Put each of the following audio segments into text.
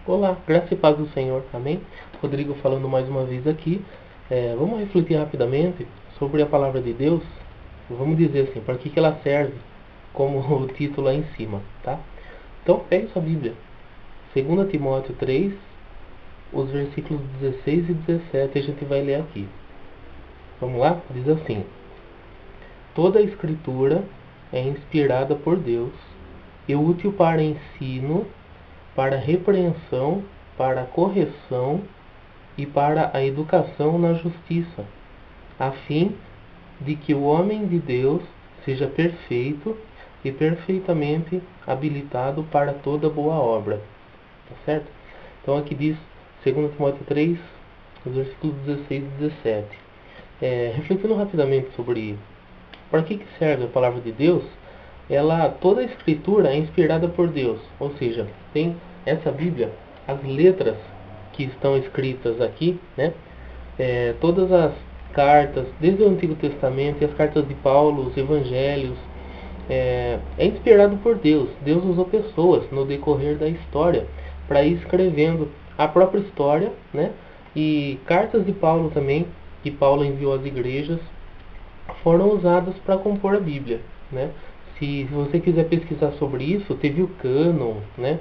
Olá, graça e paz do Senhor, amém? Rodrigo falando mais uma vez aqui. Vamos refletir rapidamente sobre a palavra de Deus. Vamos dizer assim, para que ela serve, como o título lá em cima, tá? Então, pegue sua Bíblia. 2 Timóteo 3, os versículos 16 e 17 a gente vai ler aqui. Vamos lá? Diz assim: Toda a Escritura é inspirada por Deus e útil para ensino, para repreensão, para a correção e para a educação na justiça, a fim de que o homem de Deus seja perfeito e perfeitamente habilitado para toda boa obra. Tá certo? Então aqui diz 2 Timóteo 3, versículos 16 e 17. Refletindo rapidamente sobre para que serve a palavra de Deus, toda a escritura é inspirada por Deus, ou seja, tem essa Bíblia, as letras que estão escritas aqui, né? Todas as cartas, desde o Antigo Testamento e as cartas de Paulo, os Evangelhos, é inspirado por Deus. Deus usou pessoas no decorrer da história para ir escrevendo a própria história, né? E cartas de Paulo também, que Paulo enviou às igrejas, foram usadas para compor a Bíblia, né? Se você quiser pesquisar sobre isso, teve o cânon, né?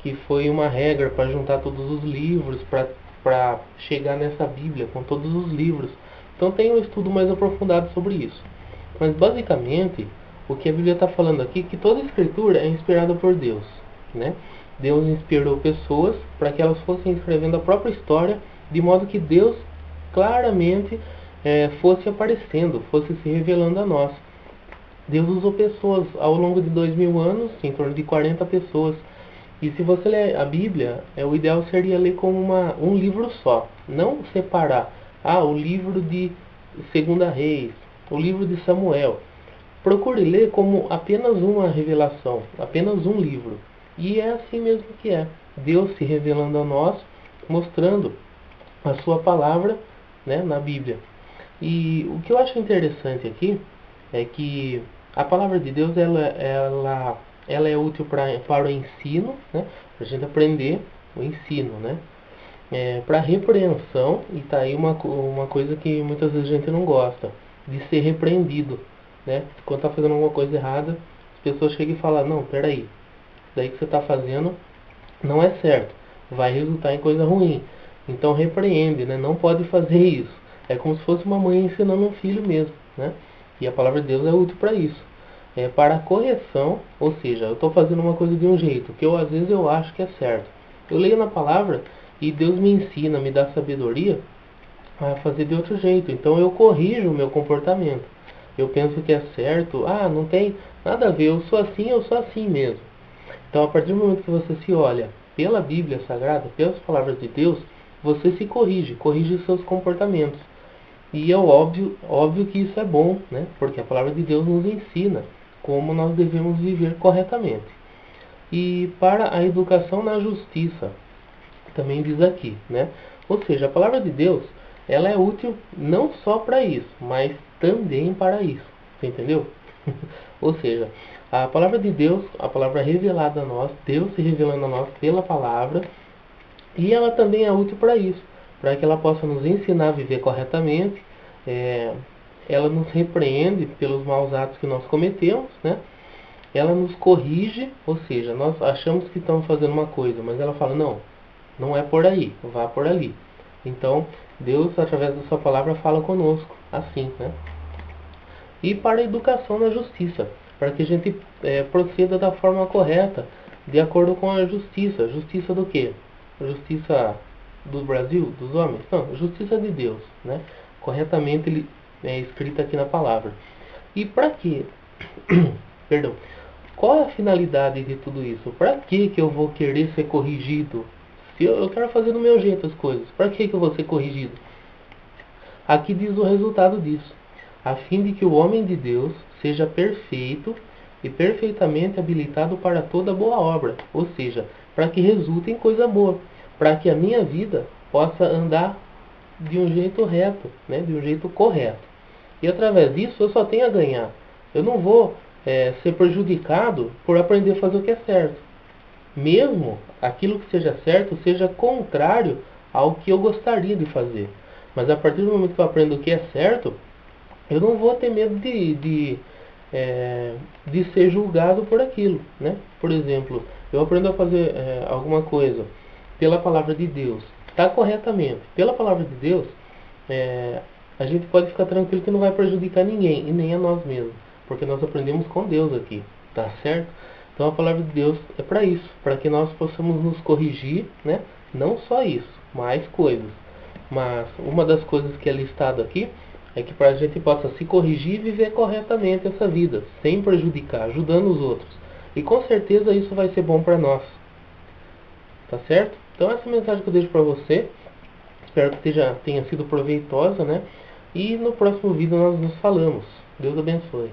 Que foi uma regra para juntar todos os livros, para chegar nessa Bíblia com todos os livros. Então tem um estudo mais aprofundado sobre isso. Mas basicamente, o que a Bíblia está falando aqui é que toda a Escritura é inspirada por Deus, né? Deus inspirou pessoas para que elas fossem escrevendo a própria história, de modo que Deus claramente fosse aparecendo, fosse se revelando a nós. Deus usou pessoas ao longo de 2000 anos, em torno de 40 pessoas. E se você ler a Bíblia, o ideal seria ler como um livro só. Não separar. O livro de 2 Reis, o livro de Samuel. Procure ler como apenas uma revelação, apenas um livro. E é assim mesmo que é. Deus se revelando a nós, mostrando a sua palavra, né, na Bíblia. E o que eu acho interessante aqui é que a palavra de Deus ela é útil para o ensino, né? Para a gente aprender o ensino, né? Para repreensão, e tá aí uma coisa que muitas vezes a gente não gosta, de ser repreendido, né? Quando está fazendo alguma coisa errada, as pessoas chegam e falam: não, peraí, daí que você está fazendo não é certo, vai resultar em coisa ruim. Então repreende, né? Não pode fazer isso. É como se fosse uma mãe ensinando um filho mesmo, né? E a palavra de Deus é útil para isso. Para a correção, ou seja, eu estou fazendo uma coisa de um jeito que às vezes eu acho que é certo. Eu leio na palavra e Deus me ensina, me dá sabedoria a fazer de outro jeito. Então eu corrijo o meu comportamento. Eu penso que é certo, não tem nada a ver, eu sou assim mesmo. Então, a partir do momento que você se olha pela Bíblia Sagrada, pelas palavras de Deus, você se corrige seus comportamentos. E é óbvio que isso é bom, né? Porque a palavra de Deus nos ensina como nós devemos viver corretamente. E para a educação na justiça, também diz aqui, né? Ou seja, a palavra de Deus, ela é útil não só para isso, mas também para isso. Você entendeu? Ou seja, a palavra de Deus, a palavra revelada a nós, Deus se revelando a nós pela palavra, e ela também é útil para isso, para que ela possa nos ensinar a viver corretamente. Ela nos repreende pelos maus atos que nós cometemos, né? Ela nos corrige, ou seja, nós achamos que estamos fazendo uma coisa, mas ela fala: não, não é por aí, vá por ali. Então, Deus, através da sua palavra, fala conosco, assim, né? E para a educação na justiça, para que a gente proceda da forma correta, de acordo com a justiça. Justiça do quê? Justiça do Brasil, dos homens? Não, justiça de Deus, né? Corretamente escrita aqui na palavra. E para quê? Perdão. Qual é a finalidade de tudo isso? Para que eu vou querer ser corrigido? Se eu quero fazer do meu jeito as coisas, para que eu vou ser corrigido? Aqui diz o resultado disso: a fim de que o homem de Deus seja perfeito e perfeitamente habilitado para toda boa obra, ou seja, para que resulte em coisa boa, para que a minha vida possa andar de um jeito reto, né, de um jeito correto. E através disso eu só tenho a ganhar. Eu não vou ser prejudicado por aprender a fazer o que é certo. mesmo aquilo que seja certo seja contrário ao que eu gostaria de fazer. Mas a partir do momento que eu aprendo o que é certo, eu não vou ter medo de ser julgado por aquilo, né? Por exemplo, eu aprendo a fazer alguma coisa pela palavra de Deus, está corretamente, pela palavra de Deus, é, a gente pode ficar tranquilo que não vai prejudicar ninguém e nem a nós mesmos, porque nós aprendemos com Deus aqui, tá certo? Então a palavra de Deus é para isso, para que nós possamos nos corrigir, né? Não só isso, mais coisas. Mas uma das coisas que é listado aqui é que para a gente possa se corrigir e viver corretamente essa vida, sem prejudicar, ajudando os outros. E com certeza isso vai ser bom para nós, tá certo? Então essa é a mensagem que eu deixo para você. Espero que tenha sido proveitosa, né? E no próximo vídeo nós nos falamos. Deus abençoe.